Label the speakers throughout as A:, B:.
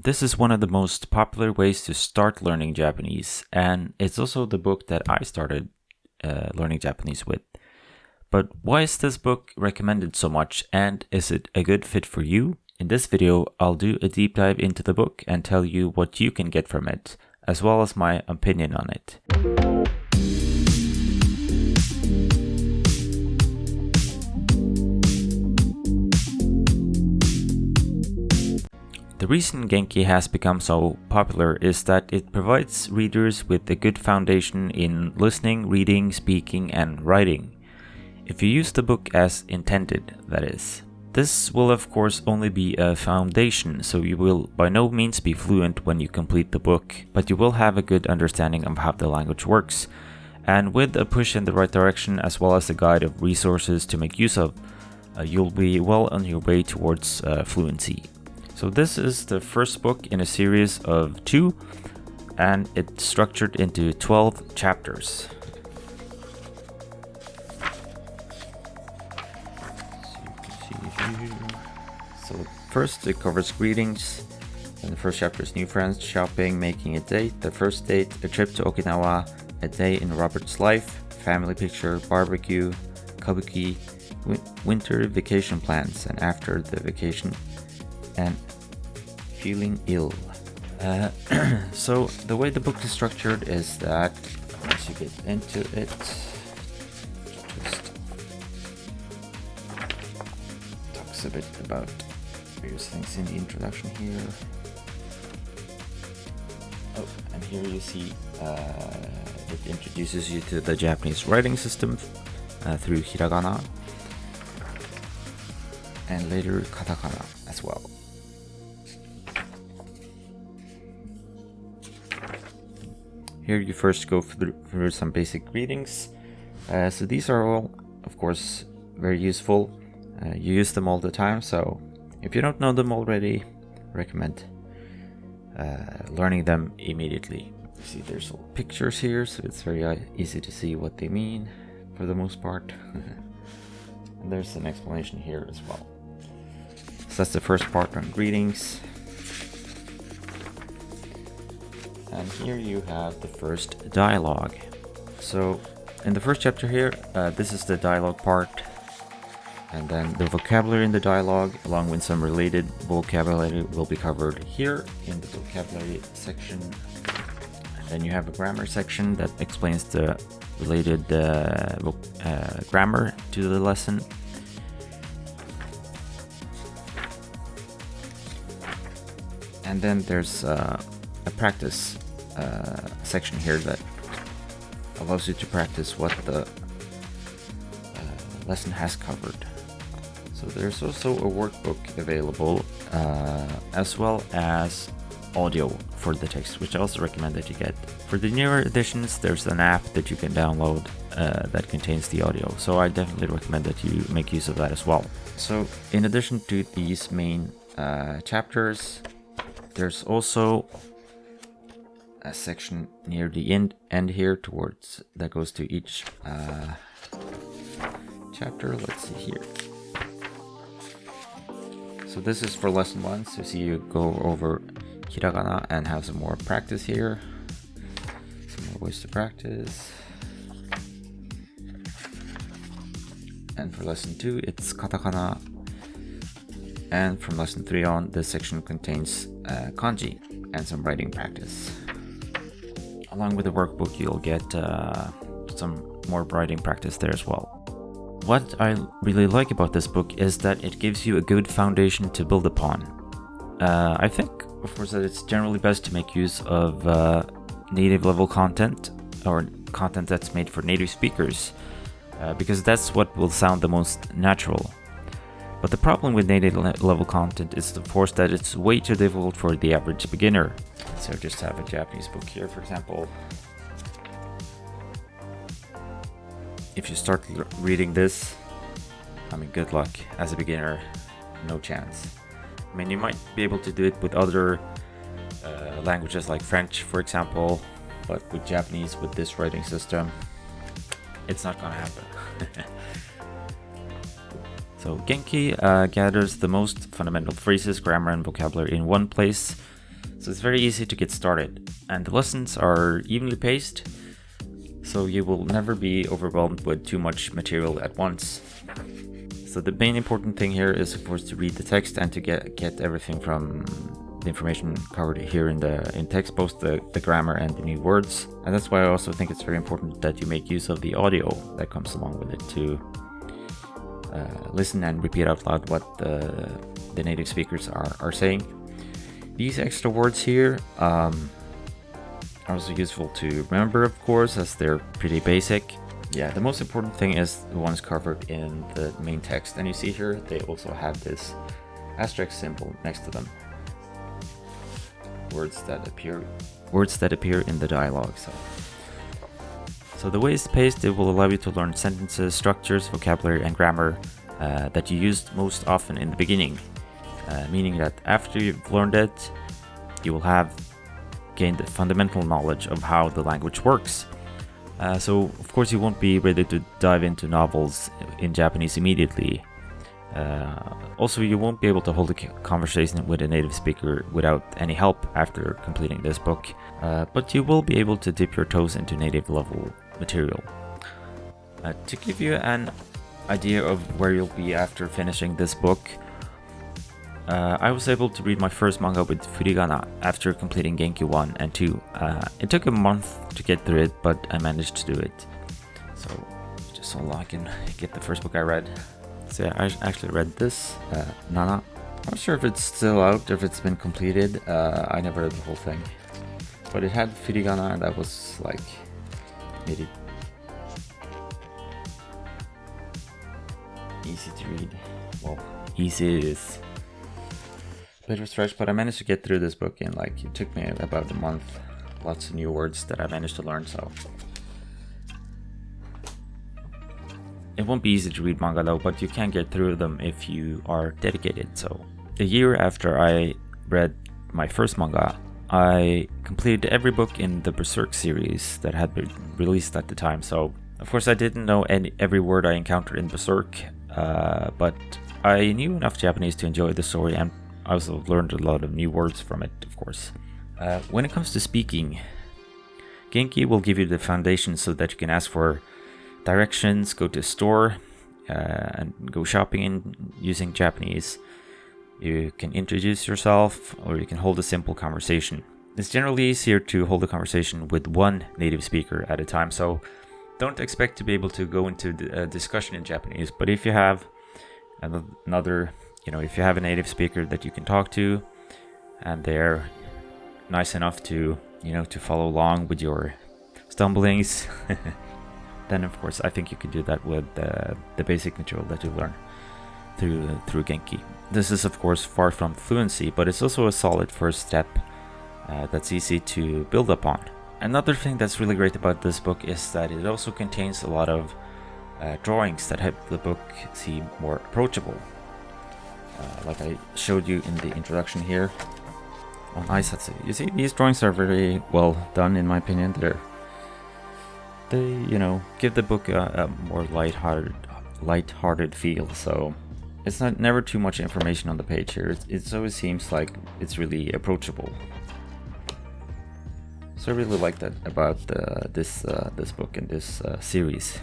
A: This is one of the most popular ways to start learning Japanese, and it's also the book that I started learning Japanese with. But why is this book recommended so much, and is it a good fit for you? In this video, I'll do a deep dive into the book and tell you what you can get from it, as well as my opinion on it. The reason Genki has become so popular is that it provides readers with a good foundation in listening, reading, speaking, and writing. If you use the book as intended, that is. This will of course only be a foundation, so you will by no means be fluent when you complete the book, but you will have a good understanding of how the language works. And with a push in the right direction as well as a guide of resources to make use of, you'll be well on your way towards fluency. So this is the first book in a series of 2, and it's structured into 12 chapters. So first it covers greetings, and the first chapter is new friends, shopping, making a date, the first date, a trip to Okinawa, a day in Robert's life, family picture, barbecue, kabuki, winter vacation plans, and after the vacation, and feeling ill. So the way the book is structured is that once you get into it, just talks a bit about various things in the introduction here. Oh, and here you see it introduces you to the Japanese writing system through hiragana and later katakana as well. Here you first go through some basic greetings. So these are all, of course, very useful. You use them all the time, so if you don't know them already, recommend learning them immediately. You see there's all pictures here, so it's very easy to see what they mean for the most part. And there's an explanation here as well. So that's the first part on greetings. And here you have the first dialogue. So in the first chapter here, this is the dialogue part, and then the vocabulary in the dialogue along with some related vocabulary will be covered here in the vocabulary section. And then you have a grammar section that explains the related grammar to the lesson. And then there's a practice section here that allows you to practice what the lesson has covered. So there's also a workbook available as well as audio for the text, which I also recommend that you get. For the newer editions, there's an app that you can download that contains the audio, so I definitely recommend that you make use of that as well. So in addition to these main chapters, there's also a section near the end here towards that goes to each chapter. Let's see here. So this is for lesson 1, so see you go over hiragana and have some more practice here, some more ways to practice. And for lesson 2 it's katakana, and from lesson 3 on this section contains kanji and some writing practice. Along with the workbook, you'll get some more writing practice there as well. What I really like about this book is that it gives you a good foundation to build upon. I think, of course, that it's generally best to make use of native level content or content that's made for native speakers, because that's what will sound the most natural. But the problem with native level content is, of course, that it's way too difficult for the average beginner. So just have a Japanese book here, for example. If you start reading this, I mean, good luck. As a beginner, no chance. I mean, you might be able to do it with other languages like French, for example, but with Japanese, with this writing system, it's not gonna happen. So Genki gathers the most fundamental phrases, grammar, and vocabulary in one place. So it's very easy to get started, and the lessons are evenly paced, so you will never be overwhelmed with too much material at once. So the main important thing here is, of course, to read the text and to get everything from the information covered here in text, both the grammar and the new words. And that's why I also think it's very important that you make use of the audio that comes along with it to listen and repeat out loud what the native speakers are saying. These extra words here are also useful to remember, of course, as they're pretty basic. Yeah, the most important thing is the ones covered in the main text. And you see here, they also have this asterisk symbol next to them. Words that appear in the dialogue. So the way it's paced, it will allow you to learn sentences, structures, vocabulary, and grammar that you used most often in the beginning. Meaning that after you've learned it, you will have gained fundamental knowledge of how the language works. So of course you won't be ready to dive into novels in Japanese immediately. Also, you won't be able to hold a conversation with a native speaker without any help after completing this book, but you will be able to dip your toes into native level material. To give you an idea of where you'll be after finishing this book, I was able to read my first manga with furigana after completing Genki 1 and 2. It took a month to get through it, but I managed to do it. So, just so I can get the first book I read. So yeah, I actually read this, Nana. I'm not sure if it's still out, or if it's been completed. I never read the whole thing. But it had furigana, and that was like, made it easy to read. Well, easy is a bit of a stretch, but I managed to get through this book in like, it took me about a month. Lots of new words that I managed to learn, so. It won't be easy to read manga though, but you can get through them if you are dedicated. So, a year after I read my first manga, I completed every book in the Berserk series that had been released at the time. So, of course, I didn't know every word I encountered in Berserk, but I knew enough Japanese to enjoy the story, and I also learned a lot of new words from it, of course. When it comes to speaking, Genki will give you the foundation so that you can ask for directions, go to a store, and go shopping in using Japanese. You can introduce yourself, or you can hold a simple conversation. It's generally easier to hold a conversation with one native speaker at a time, so don't expect to be able to go into a discussion in Japanese. But if you have another, if you have a native speaker that you can talk to, and they're nice enough to, to follow along with your stumblings, then of course I think you can do that with the basic material that you learn through Genki. This is of course far from fluency, but it's also a solid first step that's easy to build upon. Another thing that's really great about this book is that it also contains a lot of drawings that help the book seem more approachable. Like I showed you in the introduction here on Aisatsu. You see, these drawings are very well done in my opinion. They give the book a more light-hearted feel. So it's never too much information on the page here. It always seems like it's really approachable. So I really like that about this book and this series.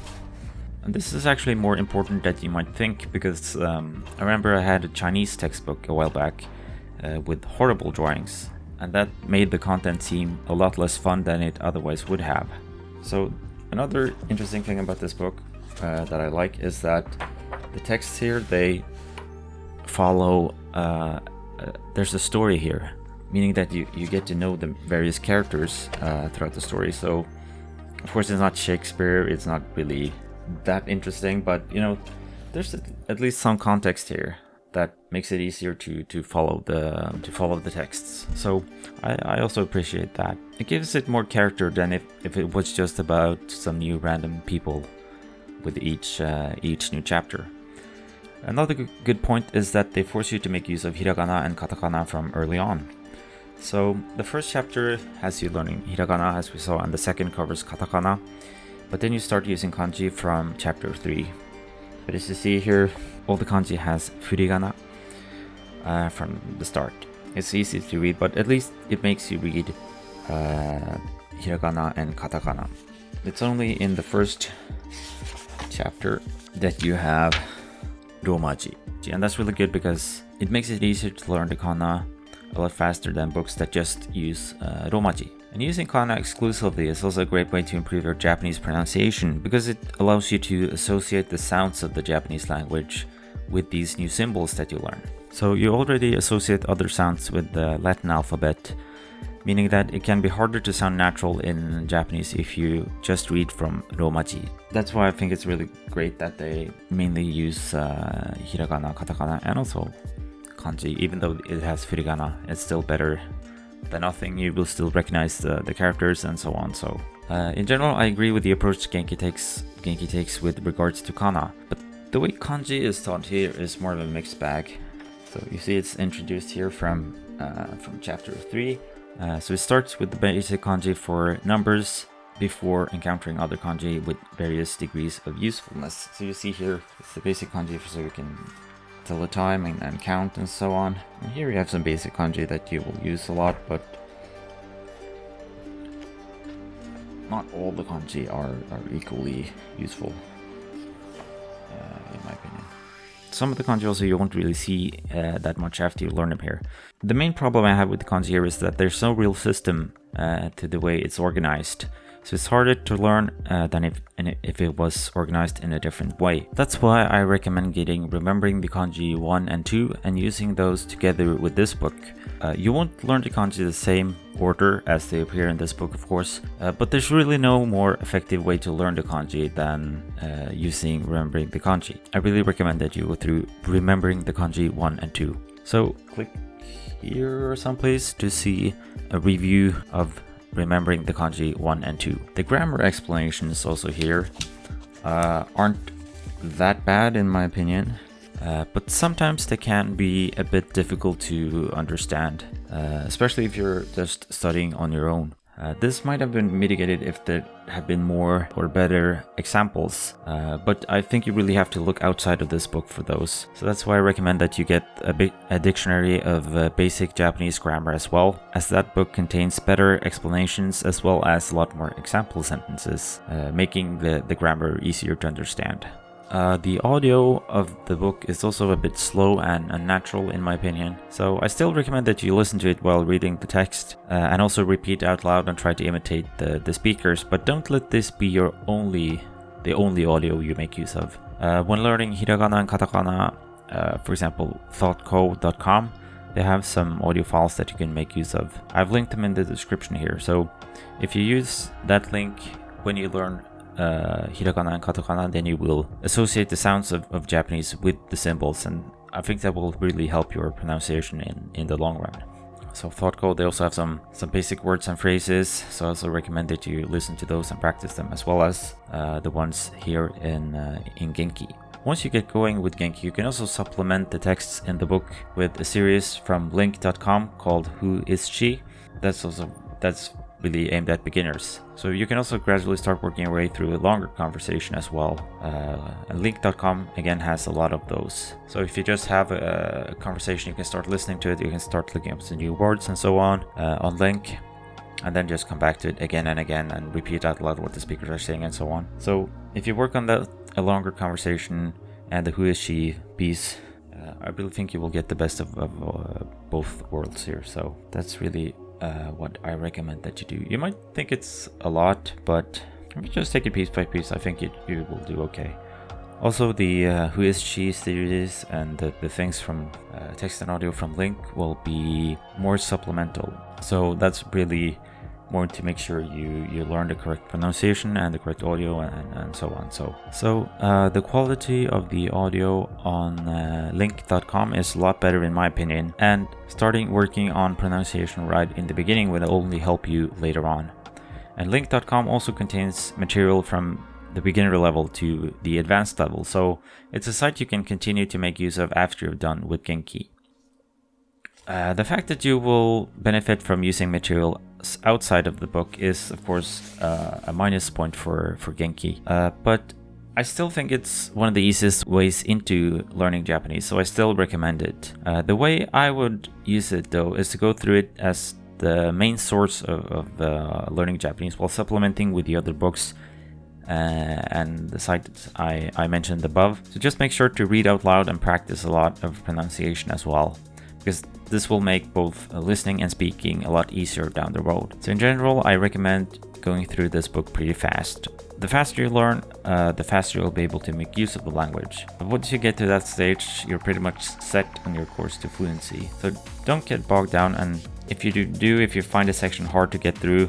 A: And this is actually more important than you might think, because I remember I had a Chinese textbook a while back with horrible drawings, and that made the content seem a lot less fun than it otherwise would have. So another interesting thing about this book that I like is that the texts here, they follow, there's a story here, meaning that you get to know the various characters throughout the story. So of course it's not Shakespeare, it's not really that interesting, but there's at least some context here that makes it easier to follow the texts. So I also appreciate that. It gives it more character than if it was just about some new random people with each new chapter. Another good point is that they force you to make use of hiragana and katakana from early on. So the first chapter has you learning hiragana, as we saw, and the second covers katakana, but then you start using kanji from chapter 3. But as you see here, all the kanji has furigana from the start. It's easy to read, but at least it makes you read hiragana and katakana. It's only in the first chapter that you have romaji, and that's really good because it makes it easier to learn the kana a lot faster than books that just use romaji. And using kana exclusively is also a great way to improve your Japanese pronunciation because it allows you to associate the sounds of the Japanese language with these new symbols that you learn. So you already associate other sounds with the Latin alphabet, meaning that it can be harder to sound natural in Japanese if you just read from romaji. That's why I think it's really great that they mainly use hiragana, katakana, and also kanji. Even though it has furigana, it's still better than nothing. You will still recognize the characters and so on. So in general, I agree with the approach Genki takes with regards to kana, but the way kanji is taught here is more of a mixed bag. So you see it's introduced here from chapter 3. So it starts with the basic kanji for numbers before encountering other kanji with various degrees of usefulness. So you see here it's the basic kanji so you can tell the time and count and so on. And here you have some basic kanji that you will use a lot, but not all the kanji are equally useful, in my opinion. Some of the kanji also you won't really see that much after you learn them here. The main problem I have with the kanji here is that there's no real system to the way it's organized. So it's harder to learn than if it was organized in a different way. That's why I recommend remembering the kanji 1 and 2 and using those together with this book. You won't learn the kanji the same order as they appear in this book, of course, but there's really no more effective way to learn the kanji than using remembering the kanji. I really recommend that you go through remembering the kanji 1 and 2. So click here or someplace to see a review of remembering the kanji 1 and 2. The grammar explanations also here aren't that bad in my opinion, but sometimes they can be a bit difficult to understand, especially if you're just studying on your own. This might have been mitigated if there had been more or better examples, but I think you really have to look outside of this book for those. So that's why I recommend that you get a dictionary of basic Japanese grammar as well, as that book contains better explanations as well as a lot more example sentences, making the grammar easier to understand. The audio of the book is also a bit slow and unnatural in my opinion, so I still recommend that you listen to it while reading the text and also repeat out loud and try to imitate the speakers, but don't let this be the only audio you make use of. When learning hiragana and katakana, for example thoughtco.com, they have some audio files that you can make use of. I've linked them in the description here, so if you use that link when you learn hiragana and katakana, then you will associate the sounds of Japanese with the symbols, and I think that will really help your pronunciation in the long run. So ThoughtCode, they also have some basic words and phrases, so I also recommend that you listen to those and practice them, as well as the ones here in Genki. Once you get going with Genki, you can also supplement the texts in the book with a series from link.com called Who Is She? That's really aimed at beginners. So you can also gradually start working your way through a longer conversation as well. And link.com again has a lot of those. So if you just have a conversation, you can start listening to it, you can start looking up some new words and so on link, and then just come back to it again and again and repeat out loud what the speakers are saying and so on. So if you work on a longer conversation and the Who Is She piece, I really think you will get the best of both worlds here. So that's really what I recommend that you do. You might think it's a lot, but if you just take it piece by piece, I think you will do okay. Also, the Who Is She series and the things from text and audio from Link will be more supplemental. So that's really more to make sure you learn the correct pronunciation and the correct audio and so on. So the quality of the audio on link.com is a lot better in my opinion, and starting working on pronunciation right in the beginning will only help you later on. And link.com also contains material from the beginner level to the advanced level, so it's a site you can continue to make use of after you're done with Genki. The fact that you will benefit from using material outside of the book is, of course, a minus point for Genki. But I still think it's one of the easiest ways into learning Japanese, so I still recommend it. The way I would use it though is to go through it as the main source of learning Japanese while supplementing with the other books and the sites I mentioned above. So just make sure to read out loud and practice a lot of pronunciation as well, because this will make both listening and speaking a lot easier down the road. So in general, I recommend going through this book pretty fast. The faster you learn, the faster you'll be able to make use of the language. But once you get to that stage, you're pretty much set on your course to fluency. So don't get bogged down, and if you find a section hard to get through,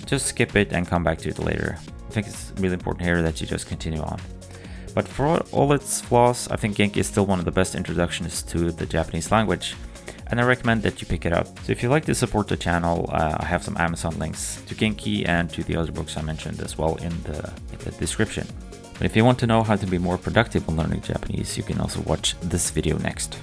A: just skip it and come back to it later. I think it's really important here that you just continue on. But for all its flaws, I think Genki is still one of the best introductions to the Japanese language, and I recommend that you pick it up. So if you'd like to support the channel, I have some Amazon links to Genki and to the other books I mentioned as well in the description. But if you want to know how to be more productive when learning Japanese, you can also watch this video next.